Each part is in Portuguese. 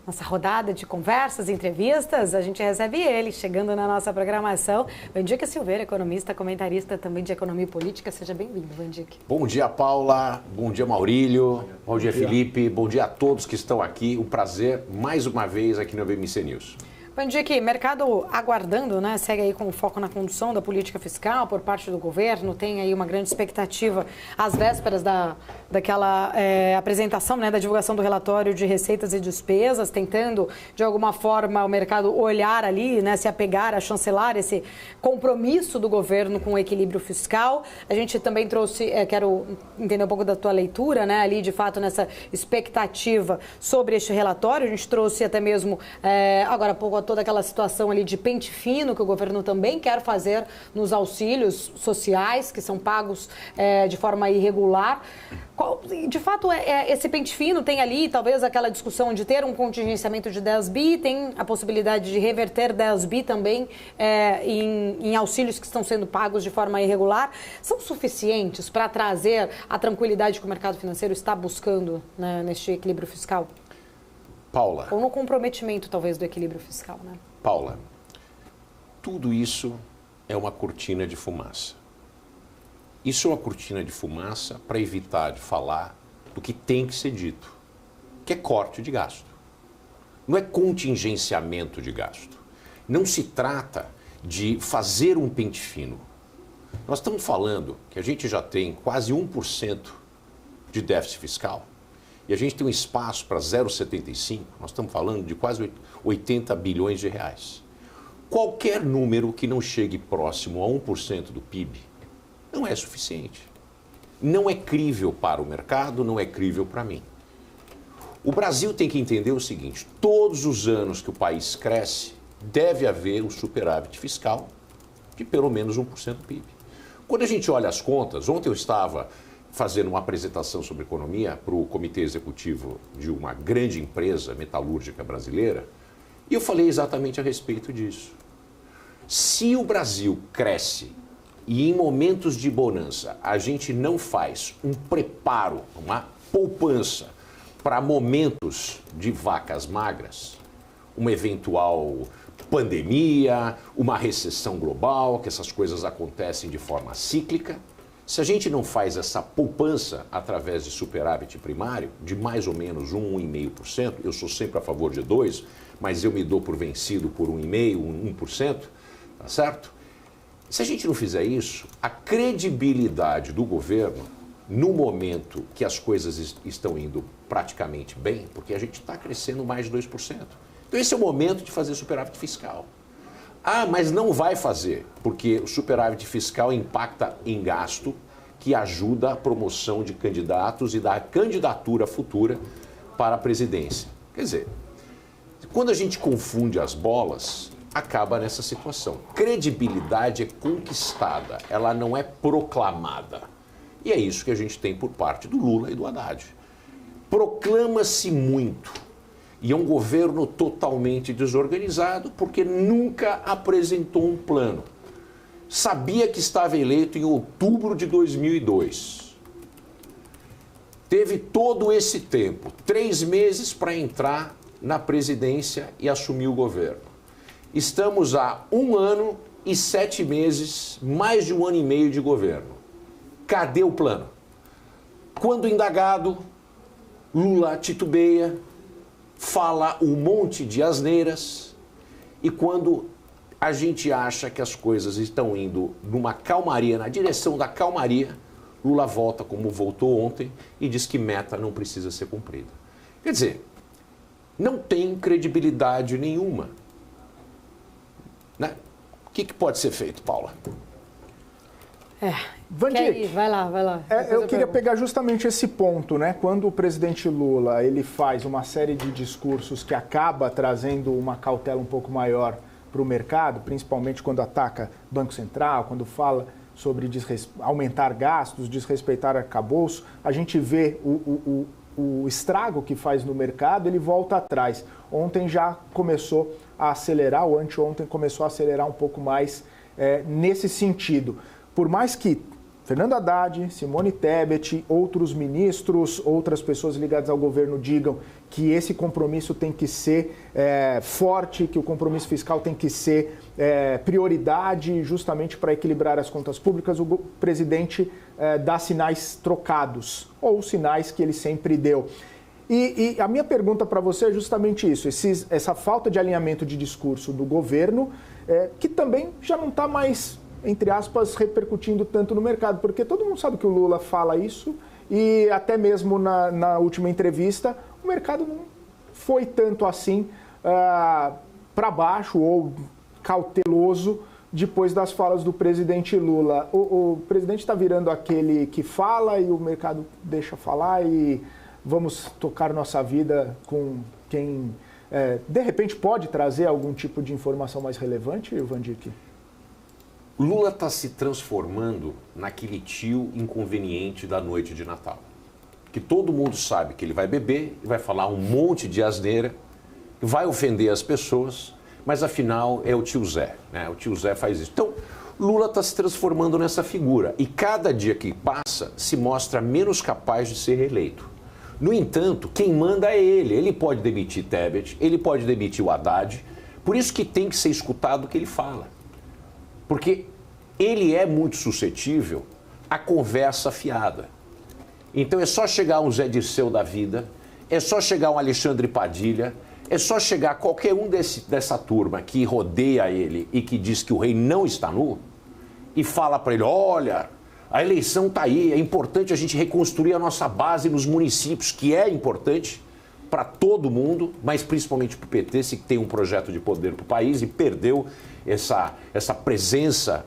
Nossa rodada de conversas, entrevistas, a gente recebe ele chegando na nossa programação. Vandique Silveira, economista, comentarista também de economia e política. Seja bem-vindo, Vandique. Bom dia, Paula. Bom dia, Maurílio. Bom dia, Felipe. Bom dia a todos que estão aqui. Um prazer, mais uma vez, aqui no VMC News. Vandique, mercado aguardando, né? Segue aí com foco na condução da política fiscal por parte do governo. Tem aí uma grande expectativa às vésperas daquela apresentação, né? Da divulgação do relatório de receitas e despesas, tentando, de alguma forma, o mercado olhar ali, né? Se apegar a chancelar esse compromisso do governo com o equilíbrio fiscal. A gente também trouxe, quero entender um pouco da tua leitura, né? Ali, de fato, nessa expectativa sobre este relatório. A gente trouxe até mesmo, agora há pouco, toda aquela situação ali de pente fino que o governo também quer fazer nos auxílios sociais, que são pagos de forma irregular. De fato, esse pente fino tem ali talvez aquela discussão de ter um contingenciamento de 10 bi, tem a possibilidade de reverter 10 bi também em auxílios que estão sendo pagos de forma irregular. São suficientes para trazer a tranquilidade que o mercado financeiro está buscando, né, neste equilíbrio fiscal? Paula. Ou no comprometimento, talvez, do equilíbrio fiscal, né? Paula, tudo isso é uma cortina de fumaça. Isso é uma cortina de fumaça para evitar de falar do que tem que ser dito, que é corte de gasto. Não é contingenciamento de gasto. Não se trata de fazer um pente fino. Nós estamos falando que a gente já tem quase 1% de déficit fiscal. E a gente tem um espaço para 0,75, nós estamos falando de quase 80 bilhões de reais. Qualquer número que não chegue próximo a 1% do PIB não é suficiente. Não é crível para o mercado, não é crível para mim. O Brasil tem que entender o seguinte, todos os anos que o país cresce, deve haver um superávit fiscal de pelo menos 1% do PIB. Quando a gente olha as contas, ontem eu estava fazendo uma apresentação sobre economia para o comitê executivo de uma grande empresa metalúrgica brasileira, e eu falei exatamente a respeito disso. Se o Brasil cresce e em momentos de bonança a gente não faz um preparo, uma poupança para momentos de vacas magras, uma eventual pandemia, uma recessão global, que essas coisas acontecem de forma cíclica, se a gente não faz essa poupança através de superávit primário, de mais ou menos 1,5%, eu sou sempre a favor de 2%, mas eu me dou por vencido por 1,5%, 1%, tá certo? Se a gente não fizer isso, a credibilidade do governo, no momento que as coisas estão indo praticamente bem, porque a gente está crescendo mais de 2%. Então esse é o momento de fazer superávit fiscal. Ah, mas não vai fazer, porque o superávit fiscal impacta em gasto que ajuda a promoção de candidatos e da candidatura futura para a presidência. Quer dizer, quando a gente confunde as bolas, acaba nessa situação. Credibilidade é conquistada, ela não é proclamada. E é isso que a gente tem por parte do Lula e do Haddad. Proclama-se muito. E é um governo totalmente desorganizado porque nunca apresentou um plano. Sabia que estava eleito em outubro de 2002. Teve todo esse tempo, 3 meses para entrar na presidência e assumir o governo. Estamos há 1 ano e 7 meses, mais de 1 ano e meio de governo. Cadê o plano? Quando indagado, Lula titubeia, fala um monte de asneiras e quando a gente acha que as coisas estão indo numa calmaria, na direção da calmaria, Lula volta como voltou ontem e diz que meta não precisa ser cumprida. Quer dizer, não tem credibilidade nenhuma. Né? O que pode ser feito, Paula? Vandique, vai lá. Eu queria pegar justamente esse ponto, né? Quando o presidente Lula ele faz uma série de discursos que acaba trazendo uma cautela um pouco maior para o mercado, principalmente quando ataca Banco Central, quando fala sobre aumentar gastos, desrespeitar arcabouço, a gente vê o estrago que faz no mercado, ele volta atrás. Ontem já começou a acelerar, ou anteontem começou a acelerar um pouco mais nesse sentido. Por mais que Fernando Haddad, Simone Tebet, outros ministros, outras pessoas ligadas ao governo digam que esse compromisso tem que ser forte, que o compromisso fiscal tem que ser prioridade justamente para equilibrar as contas públicas, o presidente dá sinais trocados, ou sinais que ele sempre deu. E a minha pergunta para você é justamente isso, essa falta de alinhamento de discurso do governo, que também já não está mais, entre aspas, repercutindo tanto no mercado, porque todo mundo sabe que o Lula fala isso e até mesmo na última entrevista o mercado não foi tanto assim para baixo ou cauteloso depois das falas do presidente Lula. O presidente está virando aquele que fala e o mercado deixa falar e vamos tocar nossa vida com quem, de repente, pode trazer algum tipo de informação mais relevante, Vandic? Lula está se transformando naquele tio inconveniente da noite de Natal. Que todo mundo sabe que ele vai beber, vai falar um monte de asneira, vai ofender as pessoas, mas afinal é o tio Zé, né? O tio Zé faz isso. Então, Lula está se transformando nessa figura e cada dia que passa se mostra menos capaz de ser reeleito. No entanto, quem manda é ele. Ele pode demitir Tebet, ele pode demitir o Haddad, por isso que tem que ser escutado o que ele fala. Porque ele é muito suscetível à conversa fiada. Então é só chegar um Zé Dirceu da vida, é só chegar um Alexandre Padilha, é só chegar qualquer um dessa turma que rodeia ele e que diz que o rei não está nu e fala para ele, olha, a eleição está aí, é importante a gente reconstruir a nossa base nos municípios, que é importante para todo mundo, mas principalmente para o PT, se tem um projeto de poder para o país e perdeu essa presença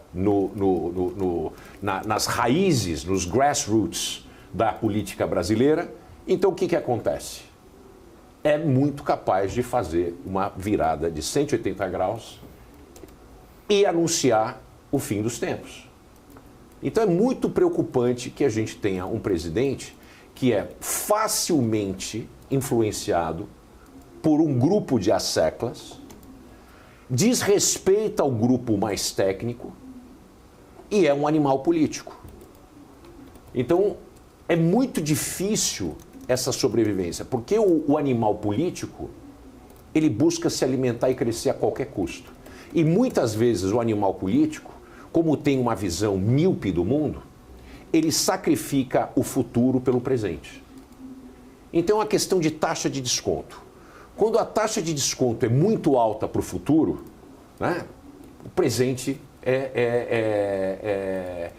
nas raízes, nos grassroots da política brasileira. Então o que acontece? É muito capaz de fazer uma virada de 180 graus e anunciar o fim dos tempos. Então é muito preocupante que a gente tenha um presidente que é facilmente influenciado por um grupo de asseclas, desrespeita o grupo mais técnico e é um animal político. Então é muito difícil essa sobrevivência, porque o animal político, ele busca se alimentar e crescer a qualquer custo. E muitas vezes o animal político, como tem uma visão míope do mundo, ele sacrifica o futuro pelo presente. Então, a questão de taxa de desconto. Quando a taxa de desconto é muito alta para o futuro, né, o presente é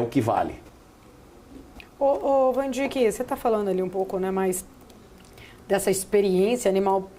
o que vale. Vandic, você está falando ali um pouco, né, mais dessa experiência animal